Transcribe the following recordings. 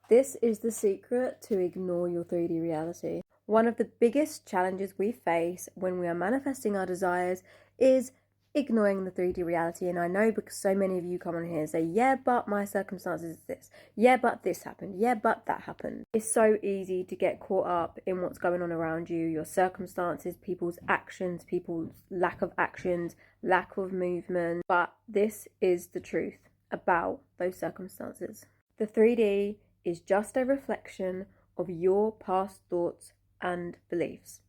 This is the secret to ignore your 3D reality. One of the biggest challenges we face when we are manifesting our desires is ignoring the 3D reality. And I know because so many of you come on here and say, yeah, but my circumstances is this. Yeah, but this happened. Yeah, but that happened. It's so easy to get caught up in what's going on around you, your circumstances, people's actions, people's lack of actions, lack of movement. But this is the truth about those circumstances. The 3D is just a reflection of your past thoughts and beliefs.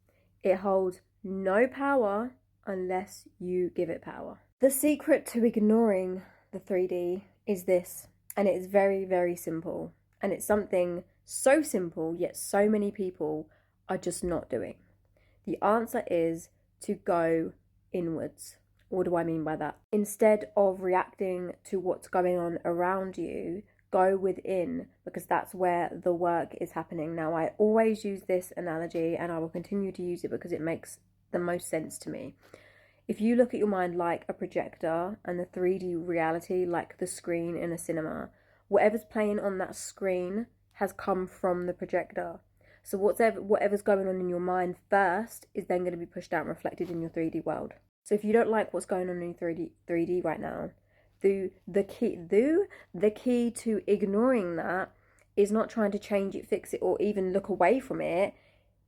It holds no power unless you give it power. The secret to ignoring the 3D is this, and it is very, very simple. And it's something so simple, yet so many people are just not doing. The answer is to go inwards. What do I mean by that? Instead of reacting to what's going on around you, go within, because that's where the work is happening. Now, I always use this analogy and I will continue to use it because it makes the most sense to me. If you look at your mind like a projector and the 3D reality like the screen in a cinema, whatever's playing on that screen has come from the projector. So whatever's going on in your mind first is then going to be pushed out and reflected in your 3D world. So if you don't like what's going on in 3D right now, the key to ignoring that is not trying to change it, fix it, or even look away from it.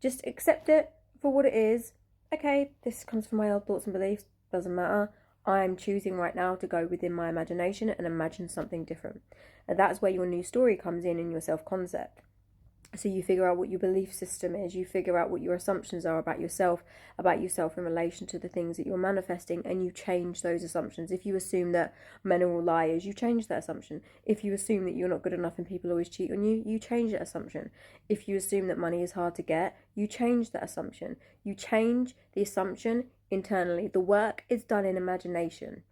Just accept it for what it is. Okay, this comes from my old thoughts and beliefs. Doesn't matter. I'm choosing right now to go within my imagination and imagine something different. And that's where your new story comes in your self-concept. So you figure out what your belief system is, you figure out what your assumptions are about yourself in relation to the things that you're manifesting, and you change those assumptions. If you assume that men are all liars, you change that assumption. If you assume that you're not good enough and people always cheat on you, you change that assumption. If you assume that money is hard to get, you change that assumption. You change the assumption internally. The work is done in imagination.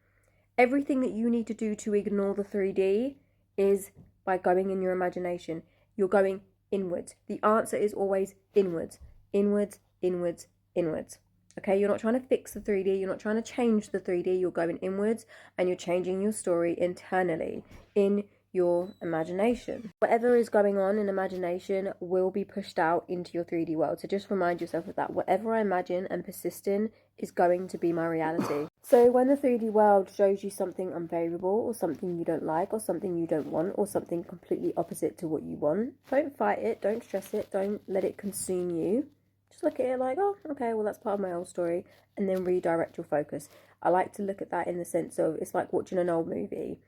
Everything that you need to do to ignore the 3D is by going in your imagination. You're going inwards. The answer is always inwards, inwards, inwards, inwards. Okay, you're not trying to fix the 3D, you're not trying to change the 3D, you're going inwards and you're changing your story internally in your imagination. Whatever is going on in imagination will be pushed out into your 3D world. So just remind yourself of that. Whatever I imagine and persist in is going to be my reality. So when the 3D world shows you something unfavorable or something you don't like or something you don't want or something completely opposite to what you want, don't fight it, don't stress it, don't let it consume you. Just look at it like, oh, okay, well, that's part of my old story, and then redirect your focus. I like to look at that in the sense of it's like watching an old movie.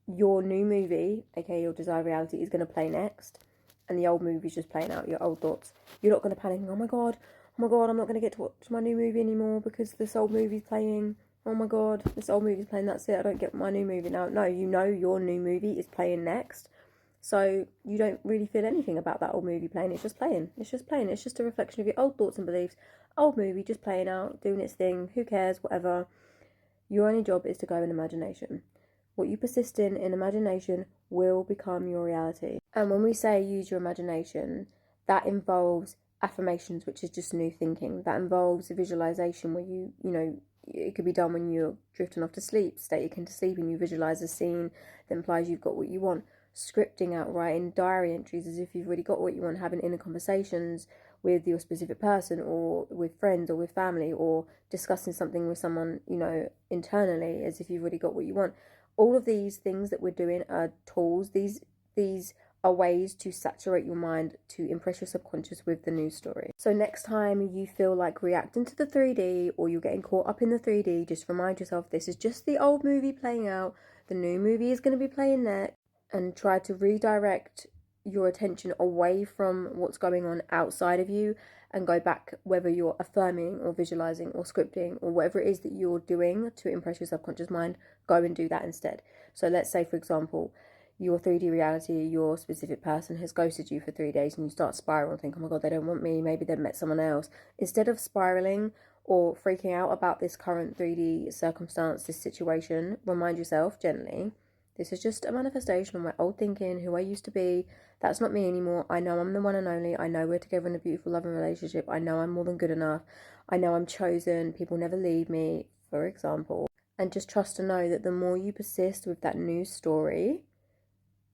Your new movie, aka your desired reality, is going to play next, and the old movie is just playing out your old thoughts. You're not going to panic, oh my god, I'm not going to get to watch my new movie anymore because this old movie's playing. Oh my god, this old movie's playing, that's it, I don't get my new movie now. No, you know your new movie is playing next, so you don't really feel anything about that old movie playing. It's just playing. It's just a reflection of your old thoughts and beliefs. Old movie just playing out, doing its thing. Who cares? Whatever. Your only job is to go in imagination. What you persist in imagination will become your reality. And when we say use your imagination, that involves affirmations, which is just new thinking. That involves a visualization where you know, it could be done when you're drifting off to sleep, static into sleep, and you visualize a scene that implies you've got what you want. Scripting out, writing diary entries as if you've already got what you want, having inner conversations with your specific person or with friends or with family, or discussing something with someone, you know, internally as if you've already got what you want. All of these things that we're doing are tools. These are ways to saturate your mind, to impress your subconscious with the news story. So next time you feel like reacting to the 3D or you're getting caught up in the 3D, just remind yourself this is just the old movie playing out. The new movie is going to be playing next, and try to redirect your attention away from what's going on outside of you and go back, whether you're affirming or visualizing or scripting or whatever it is that you're doing to impress your subconscious mind, go and do that instead. So let's say, for example, your 3D reality, your specific person has ghosted you for 3 days and you start spiraling and think, oh my god, they don't want me, maybe they've met someone else. Instead of spiraling or freaking out about this current 3D circumstance, this situation, remind yourself gently, this is just a manifestation of my old thinking, who I used to be. That's not me anymore. I know I'm the one and only. I know we're together in a beautiful, loving relationship. I know I'm more than good enough. I know I'm chosen. People never leave me, for example. And just trust to know that the more you persist with that new story,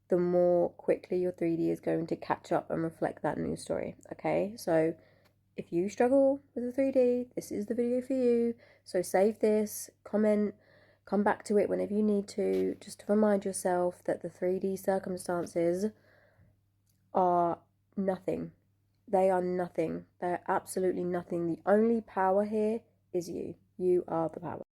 the more quickly your 3D is going to catch up and reflect that new story. Okay, so if you struggle with the 3D, this is the video for you. So save this, comment, come back to it whenever you need to, just to remind yourself that the 3D circumstances are nothing. They are nothing. They're absolutely nothing. The only power here is you. You are the power.